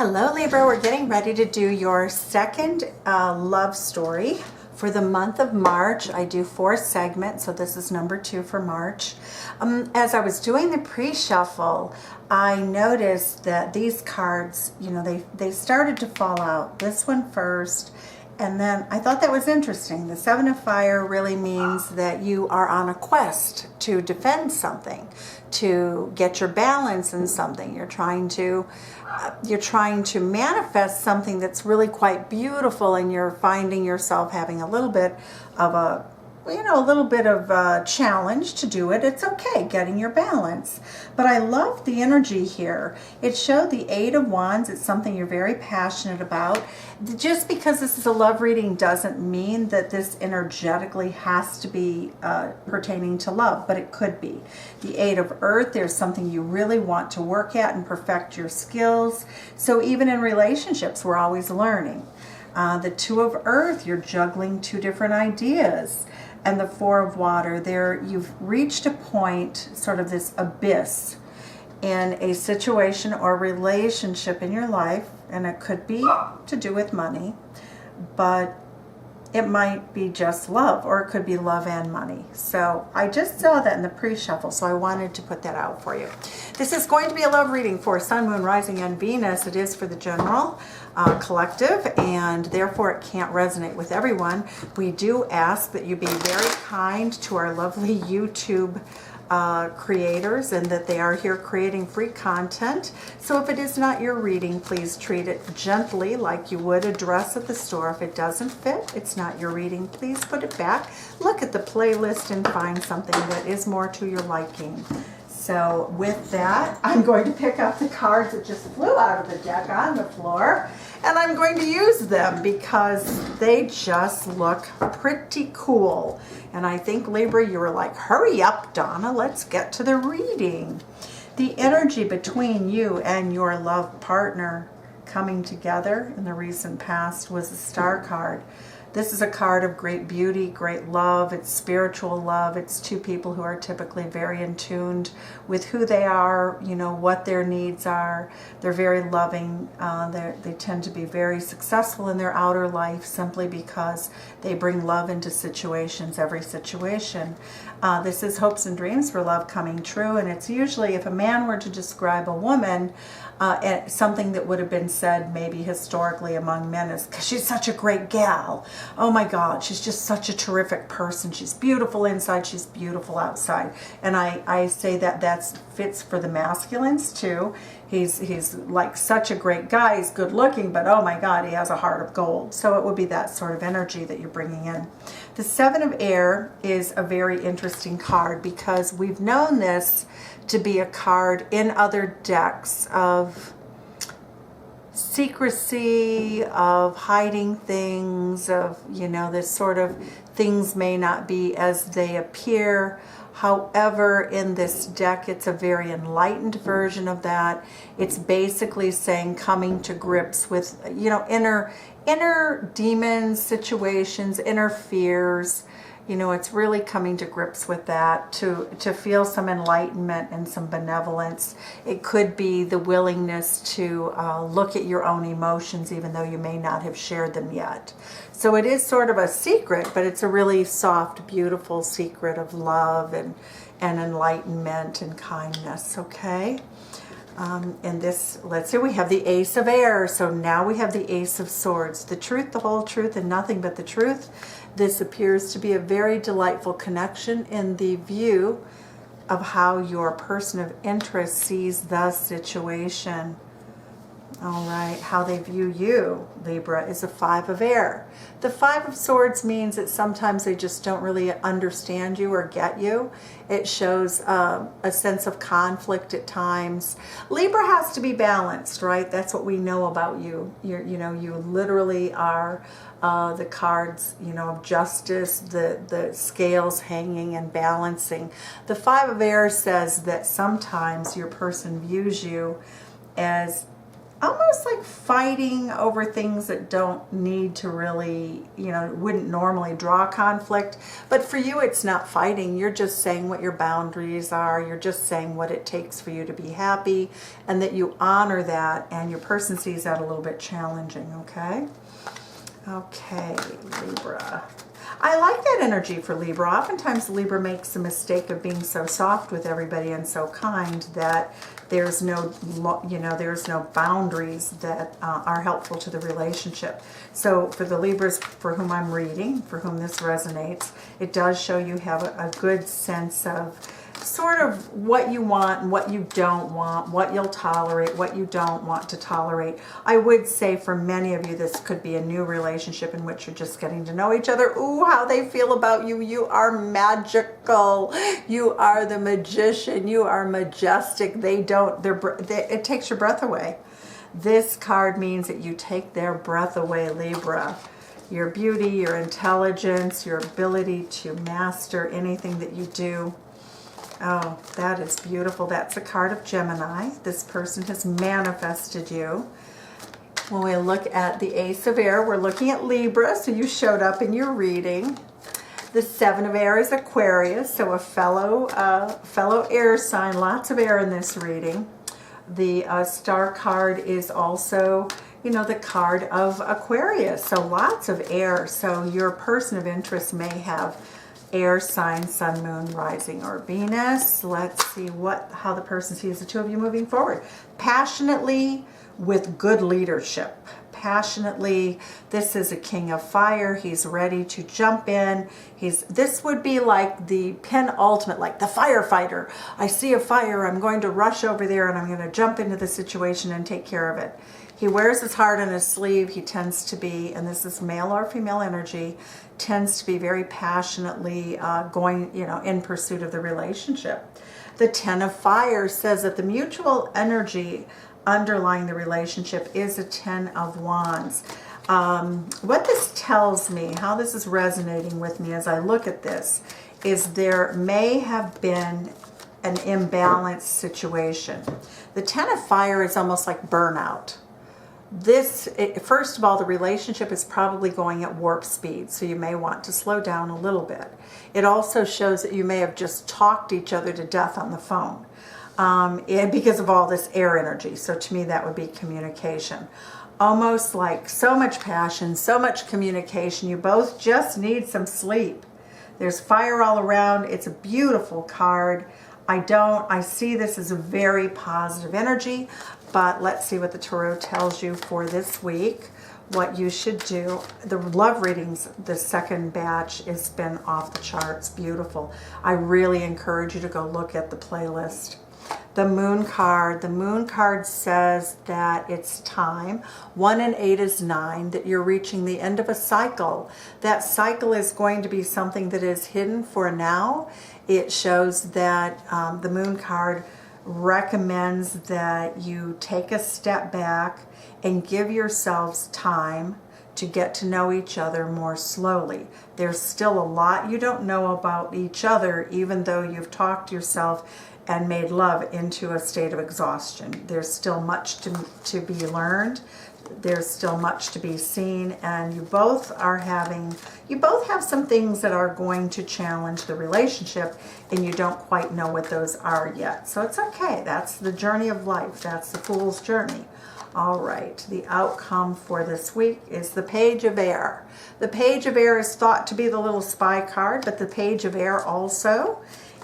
Hello Libra, we're getting ready to do your second love story for the month of March. I do 4 segments, so this is number 2 for March. As I was doing the pre-shuffle, I noticed that these cards, they started to fall out. This one first, and then I thought that was interesting. The 7 of Fire really means that you are on a quest to defend something, to get your balance in something. You're trying to manifest something that's really quite beautiful, and you're finding yourself having a little bit of a challenge to do it. It's okay, getting your balance. But I love the energy here. It showed the 8 of Wands. It's something you're very passionate about. Just because this is a love reading doesn't mean that this energetically has to be pertaining to love, but it could be. The 8 of Earth, there's something you really want to work at and perfect your skills. So even in relationships, we're always learning. The 2 of Earth, you're juggling 2 different ideas. And the 4 of Water, there you've reached a point, sort of this abyss in a situation or relationship in your life, and it could be to do with money, but it might be just love, or it could be love and money. So I just saw that in the pre-shuffle, so I wanted to put that out for you. This is going to be a love reading for Sun, Moon, Rising, and Venus. It is for the general collective, and therefore it can't resonate with everyone. We do ask that you be very kind to our lovely YouTube creators, and that they are here creating free content. So if it is not your reading, please treat it gently, like you would a dress at the store. If it doesn't fit, it's not your reading, please put it back. Look at the playlist and find something that is more to your liking. So with that, I'm going to pick up the cards that just flew out of the deck on the floor, and I'm going to use them because they just look pretty cool. And I think, Libra, you were like, hurry up, Donna, let's get to the reading. The energy between you and your love partner coming together in the recent past was the Star card. This is a card of great beauty, great love. It's spiritual love. It's 2 people who are typically very in tune with who they are, what their needs are. They're very loving. They tend to be very successful in their outer life simply because they bring love into situations, every situation. This is hopes and dreams for love coming true, and it's usually, if a man were to describe a woman, something that would have been said maybe historically among men is, because she's such a great gal. Oh my God, she's just such a terrific person. She's beautiful inside, she's beautiful outside. And I say that fits for the masculines too. He's like such a great guy. He's good looking, but oh my God, he has a heart of gold. So it would be that sort of energy that you're bringing in. The 7 of Air is a very interesting card because we've known this to be a card in other decks of secrecy, of hiding things, of, this sort of things may not be as they appear. However, in this deck, it's a very enlightened version of that. It's basically saying coming to grips with, inner demons, situations, inner fears. It's really coming to grips with that, to feel some enlightenment and some benevolence. It could be the willingness to look at your own emotions, even though you may not have shared them yet. So it is sort of a secret, but it's a really soft, beautiful secret of love and enlightenment and kindness, okay? And this, let's see, we have the Ace of Air. So now we have the Ace of Swords. The truth, the whole truth, and nothing but the truth. This appears to be a very delightful connection in the view of how your person of interest sees the situation. All right, how they view you, Libra, is a 5 of Air. The 5 of Swords means that sometimes they just don't really understand you or get you. It shows a sense of conflict at times. Libra has to be balanced, right? That's what we know about you. You literally are the cards, of justice, the scales hanging and balancing. The 5 of Air says that sometimes your person views you as almost like fighting over things that don't need to really, you know, wouldn't normally draw conflict. But for you, it's not fighting. You're just saying what your boundaries are. You're just saying what it takes for you to be happy, and that you honor that, and your person sees that a little bit challenging, okay? Okay, Libra. I like that energy for Libra. Oftentimes Libra makes the mistake of being so soft with everybody and so kind that there's no, you know, there's no boundaries that are helpful to the relationship. So for the Libras for whom I'm reading, for whom this resonates, it does show you have a good sense of sort of what you want and what you don't want, what you'll tolerate, what you don't want to tolerate. I would say for many of you, this could be a new relationship in which you're just getting to know each other. Ooh, how they feel about you. You are magical. You are the magician. You are majestic. It takes your breath away. This card means that you take their breath away, Libra. Your beauty, your intelligence, your ability to master anything that you do. Oh, that is beautiful. That's a card of Gemini. This person has manifested you. When we look at the Ace of Air, we're looking at Libra, so you showed up in your reading. The Seven of Air is Aquarius, so a fellow air sign, lots of air in this reading. The Star card is also, you know, the card of Aquarius, so lots of air. So your person of interest may have air sign, sun, moon, rising, or Venus. Let's see how the person sees the two of you moving forward. Passionately, with good leadership. Passionately, this is a king of fire. He's ready to jump in. This would be like the penultimate, like the firefighter. I see a fire, I'm going to rush over there and I'm going to jump into the situation and take care of it. He wears his heart on his sleeve. He tends to be, and this is male or female energy, tends to be very passionately going, you know, in pursuit of the relationship. The Ten of Fire says that the mutual energy underlying the relationship is a Ten of Wands. What this tells me, how this is resonating with me as I look at this, is there may have been an imbalanced situation. The Ten of Fire is almost like burnout. First of all, the relationship is probably going at warp speed, so you may want to slow down a little bit. It also shows that you may have just talked each other to death on the phone because of all this air energy. So to me, that would be communication. Almost like so much passion, so much communication. You both just need some sleep. There's fire all around. It's a beautiful card. I see this as a very positive energy, but let's see what the Tarot tells you for this week, what you should do. The love readings, the second batch, has been off the charts, beautiful. I really encourage you to go look at the playlist. The Moon card says that it's time. 1 and 8 is 9, that you're reaching the end of a cycle. That cycle is going to be something that is hidden for now. It shows that the Moon card recommends that you take a step back and give yourselves time to get to know each other more slowly. There's still a lot you don't know about each other, even though you've talked yourself and made love into a state of exhaustion. There's still much to be learned. There's still much to be seen, and you both have some things that are going to challenge the relationship, and you don't quite know what those are yet. So it's okay. That's the journey of life. That's the fool's journey. All right, the outcome for this week is the Page of Air. The Page of Air is thought to be the little spy card, but the Page of Air also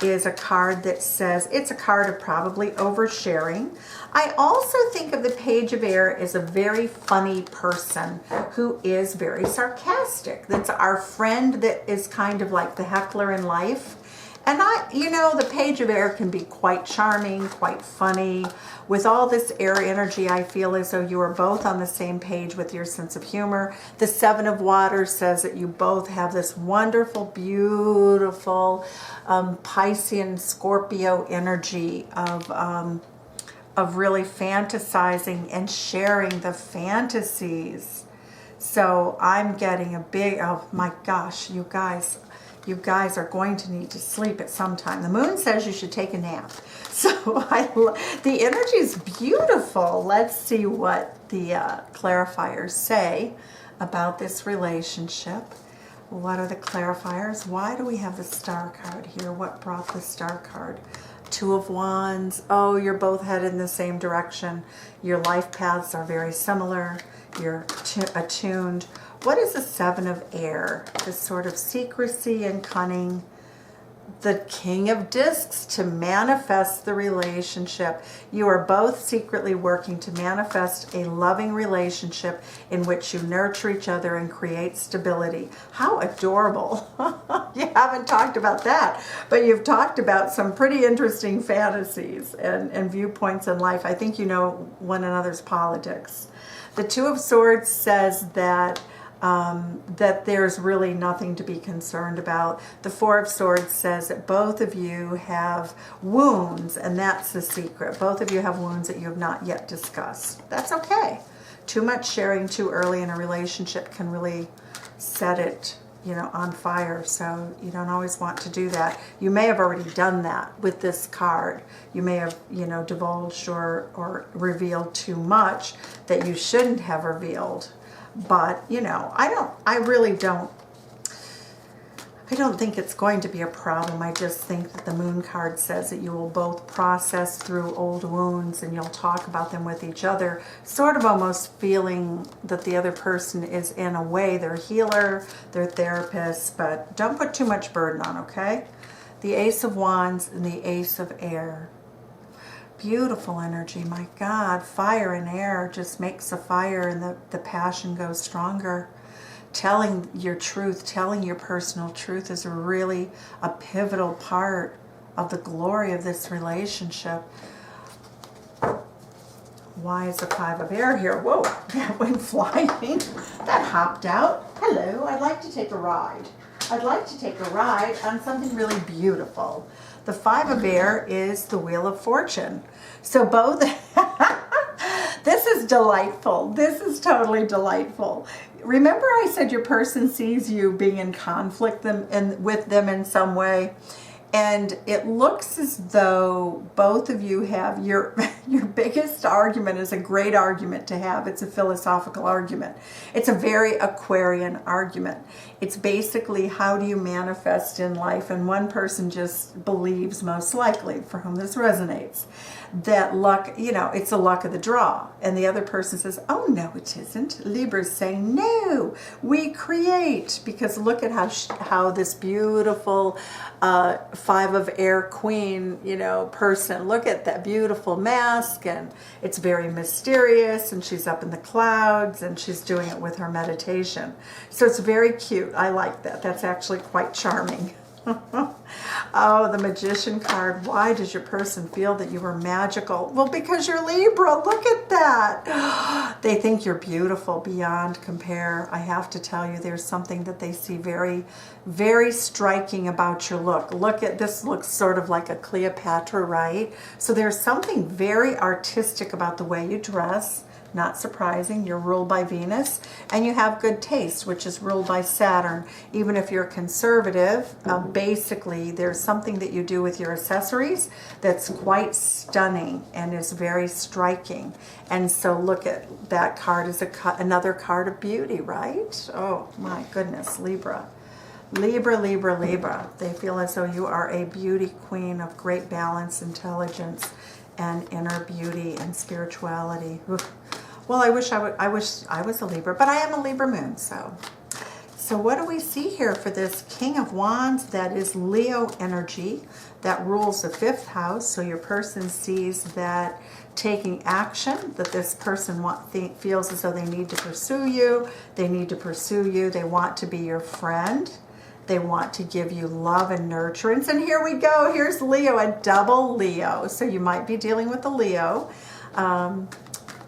is a card that says it's a card of probably oversharing. I also think of the Page of Air as a very funny person who is very sarcastic. That's our friend that is kind of like the heckler in life. And the Page of Air can be quite charming, quite funny. With all this air energy, I feel as though you are both on the same page with your sense of humor. The Seven of Water says that you both have this wonderful, beautiful Piscean Scorpio energy of really fantasizing and sharing the fantasies. So I'm getting a big, oh my gosh, you guys, You guys are going to need to sleep at some time. The moon says you should take a nap. So the energy is beautiful. Let's see what the clarifiers say about this relationship. What are the clarifiers? Why do we have the Star card here? What brought the Star card? Two of Wands. Oh, you're both headed in the same direction. Your life paths are very similar. You're attuned. What is the Seven of Air? This sort of secrecy and cunning. The King of Discs, to manifest the relationship. You are both secretly working to manifest a loving relationship in which you nurture each other and create stability. How adorable. You haven't talked about that, but you've talked about some pretty interesting fantasies and viewpoints in life. I think you know one another's politics. The Two of Swords says that that there's really nothing to be concerned about. The Four of Swords says that both of you have wounds, and that's the secret. Both of you have wounds that you have not yet discussed. That's okay. Too much sharing too early in a relationship can really set it, you know, on fire. So you don't always want to do that. You may have already done that with this card. You may have, you know, divulged or revealed too much that you shouldn't have revealed. But, you know, I don't think it's going to be a problem. I just think that the Moon card says that you will both process through old wounds and you'll talk about them with each other, sort of almost feeling that the other person is, in a way, their healer, their therapist, but don't put too much burden on, okay? The Ace of Wands and the Ace of Air. Beautiful energy, my God. Fire and air just makes a fire, and the passion goes stronger. Telling your truth, telling your personal truth is really a pivotal part of the glory of this relationship. Why is the Five of Air here? Whoa, that went flying. That hopped out. Hello, I'd like to take a ride. I'd like to take a ride on something really beautiful. The Five of Air is the Wheel of Fortune. So both, this is delightful. This is totally delightful. Remember I said your person sees you being in conflict with them in some way? And it looks as though both of you have your biggest argument is a great argument to have. It's a philosophical argument. It's a very Aquarian argument. It's basically, how do you manifest in life? And one person just believes, most likely, for whom this resonates, that luck, you know, it's the luck of the draw. And the other person says, oh, no, it isn't. Libra's saying, no, we create. Because look at how this beautiful Five of Air Queen, you know, person, look at that beautiful mask, and it's very mysterious, and she's up in the clouds, and she's doing it with her meditation. So it's very cute. I like that. That's actually quite charming. Oh, the Magician card. Why does your person feel that you are magical? Well, because you're Libra. Look at that. They think you're beautiful beyond compare. I have to tell you, there's something that they see very, very striking about your look. Look at this. Looks sort of like a Cleopatra, right? So there's something very artistic about the way you dress. Not surprising, you're ruled by Venus, and you have good taste, which is ruled by Saturn. Even if you're conservative, basically there's something that you do with your accessories that's quite stunning and is very striking. And so look at that card as another card of beauty, right? Oh my goodness, Libra. Libra, Libra, Libra. They feel as though you are a beauty queen of great balance, intelligence, and inner beauty and spirituality. Oof. Well, I wish I was a Libra, but I am a Libra moon. So what do we see here for this King of Wands? That is Leo energy that rules the 5th house. So your person sees that taking action, that this person feels as though they need to pursue you. They need to pursue you. They want to be your friend. They want to give you love and nurturance. And here we go. Here's Leo, a double Leo. So you might be dealing with a Leo.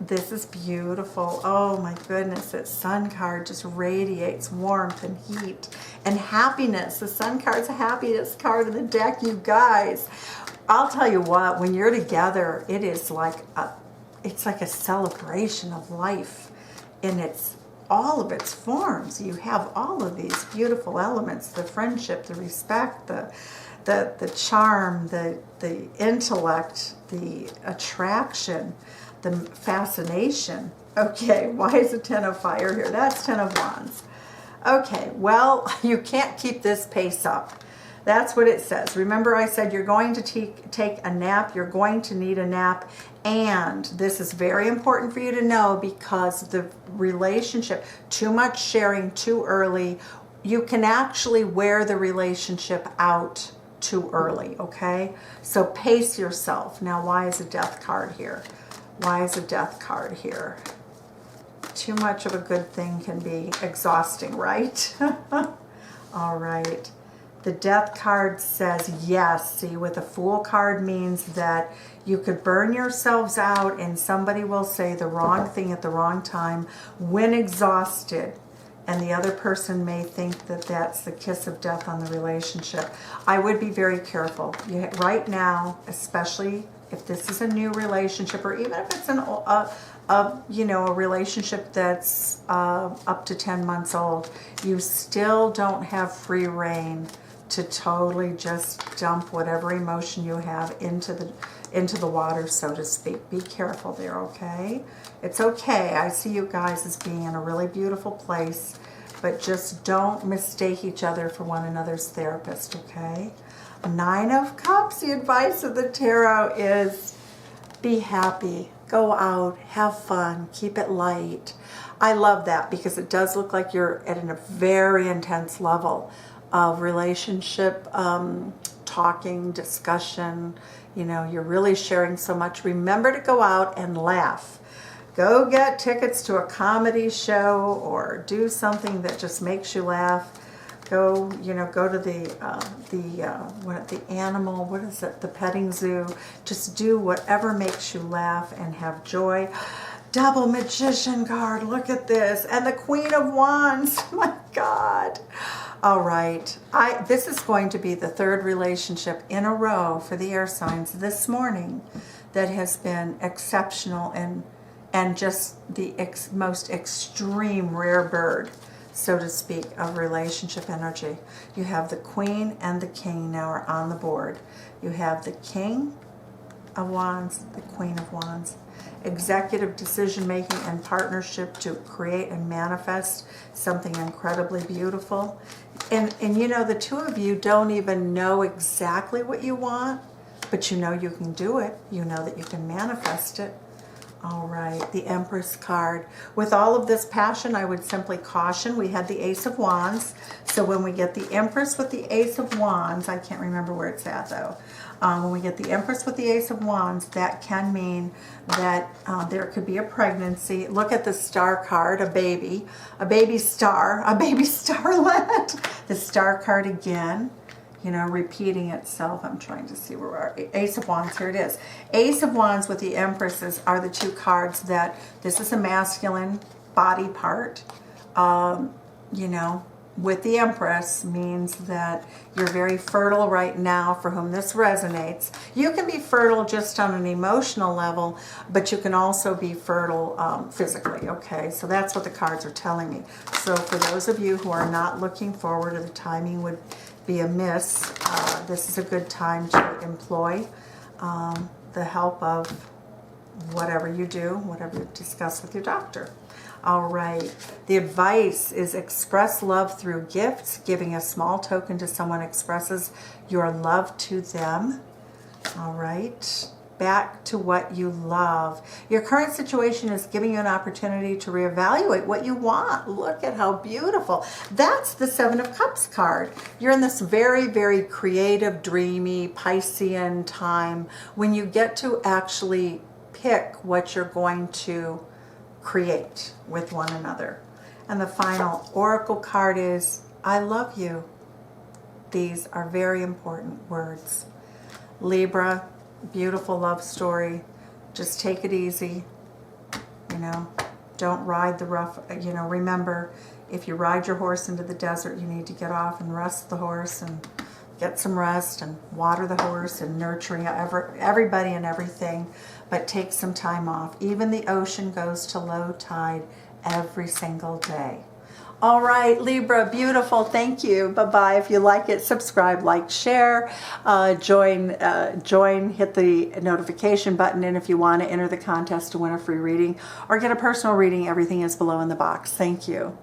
This is beautiful. Oh my goodness, that Sun card just radiates warmth and heat and happiness. The Sun card's a happiness card in the deck, you guys. I'll tell you what, when you're together, it's like a celebration of life in its all of its forms. You have all of these beautiful elements, the friendship, the respect, the charm, the intellect, the attraction, the fascination. Okay, why is the Ten of Fire here? That's Ten of Wands. Okay, well, you can't keep this pace up. That's what it says. Remember I said you're going to take a nap, you're going to need a nap, and this is very important for you to know because the relationship, too much sharing too early, you can actually wear the relationship out too early, okay? So pace yourself. Now, why is a Death card here? Why is a Death card here? Too much of a good thing can be exhausting, right? All right. The Death card says yes. See, with a Fool card means that you could burn yourselves out and somebody will say the wrong thing at the wrong time when exhausted. And the other person may think that that's the kiss of death on the relationship. I would be very careful. Right now, especially if this is a new relationship or even if it's a relationship that's up to 10 months old, you still don't have free reign to totally just dump whatever emotion you have into the water, so to speak. Be careful there, okay? It's okay. I see you guys as being in a really beautiful place, but just don't mistake each other for one another's therapist, okay? Nine of Cups, the advice of the tarot is be happy, go out, have fun, keep it light. I love that because it does look like you're at a very intense level of relationship, talking, discussion. You know, you're really sharing so much. Remember to go out and laugh. Go get tickets to a comedy show or do something that just makes you laugh. Go to the animal, what is it, the petting zoo. Just do whatever makes you laugh and have joy. Double Magician card, look at this. And the Queen of Wands, oh my God. All right, this is going to be the third relationship in a row for the air signs this morning that has been exceptional and just the most extreme rare bird, so to speak, of relationship energy. You have the Queen and the King now are on the board. You have the King of Wands, the Queen of Wands. Executive decision making and partnership to create and manifest something incredibly beautiful. And you know, the two of you don't even know exactly what you want, but you know you can do it. You know that you can manifest it. All right, the Empress card. With all of this passion, I would simply caution. We had the Ace of Wands. So when we get the Empress with the Ace of Wands, I can't remember where it's at though. When we get the Empress with the Ace of Wands, that can mean that there could be a pregnancy. Look at the Star card, a baby starlet. The Star card again, you know, repeating itself. I'm trying to see where we are. Ace of Wands, here it is. Ace of Wands with the Empresses are the two cards that, this is a masculine body part, you know, with the Empress means that you're very fertile right now, for whom this resonates. You can be fertile just on an emotional level, but you can also be fertile physically, okay? So that's what the cards are telling me. So for those of you who are not looking forward, or the timing would be amiss, this is a good time to employ the help of whatever you do, whatever you discuss with your doctor. All right, the advice is express love through gifts. Giving a small token to someone expresses your love to them. All right, back to what you love. Your current situation is giving you an opportunity to reevaluate what you want. Look at how beautiful. That's the Seven of Cups card. You're in this very, very creative, dreamy, Piscean time when you get to actually pick what you're going to create with one another. And the final oracle card is, I love you. These are very important words. Libra, beautiful love story. Just take it easy. You know, don't ride the rough, you know, remember, if you ride your horse into the desert, you need to get off and rest the horse and get some rest and water the horse and nurturing everybody and everything, but take some time off. Even the ocean goes to low tide every single day. All right, Libra, beautiful. Thank you. Bye-bye. If you like it, subscribe, like, share, join, hit the notification button. And if you want to enter the contest to win a free reading or get a personal reading, everything is below in the box. Thank you.